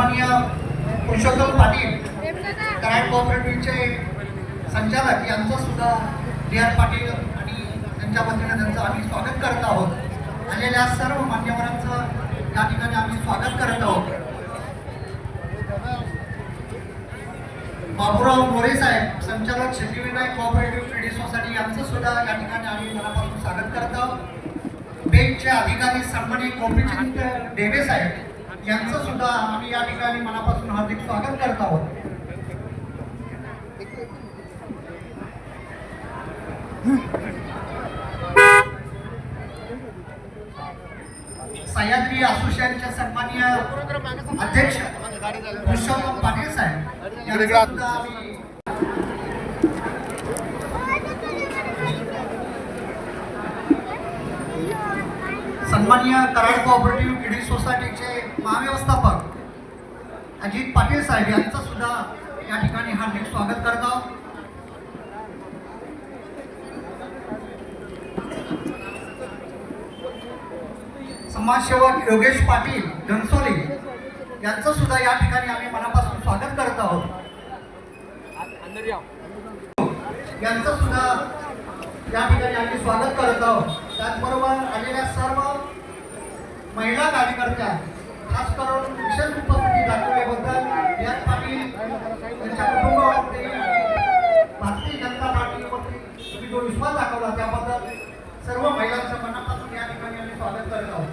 सन्माननीय पुरुषोत्तम पाटील कराड कोऑपरेटिव्हचे संचालक यांचं सुद्धा डी.आर. पाटील आणि त्यांच्या वतीने त्यांचं आम्ही स्वागत करत आहोत। आलेल्या सर्व मान्यवरांचं या ठिकाणी आम्ही स्वागत करत आहोत। बाबूराव मोरे साहेब संचालक सिद्धिविनायक कोऑपरेटिव्ह ट्रेडिंग सोसायटी यांचं सुद्धा या ठिकाणी आम्ही मनापासून स्वागत करत आहोत। बँकचे अधिकारी सन्माननीय गोपीचंद देवे साहेब यांचं सुद्धा आम्ही या ठिकाणी मनापासून हार्दिक स्वागत करत आहोत। सह्याद्री असोसिएशनचे सन्माननीय अध्यक्ष पुरुषोत्तम पाटील साहेब यांचं सुद्धा आम्ही सन्माननीय कराड कोऑपरेटिव्ह ट्रेडिंग सोसायटीचे महाव्यवस्थापक अजित पाटील साहेब यांचं सुद्धा या ठिकाणी हार्दिक स्वागत करत आहोत। समाजसेवक योगेश पाटील घनसोली यांचं सुद्धा या ठिकाणी आम्ही मनापासून स्वागत करत आहोत। यांचं सुद्धा या ठिकाणी आम्ही स्वागत करत आहोत। त्याचबरोबर आलेल्या सर्व महिला कार्यकर्त्या खास करून विशेष उपस्थिती दाखवल्याबद्दल डी.आर. पाटील यांच्या कुटुंबावरती भारतीय जनता पार्टीवरती तुम्ही जो विश्वास दाखवला त्याबद्दल सर्व महिलांच्या मनापासून या ठिकाणी आम्ही स्वागत करत आहोत।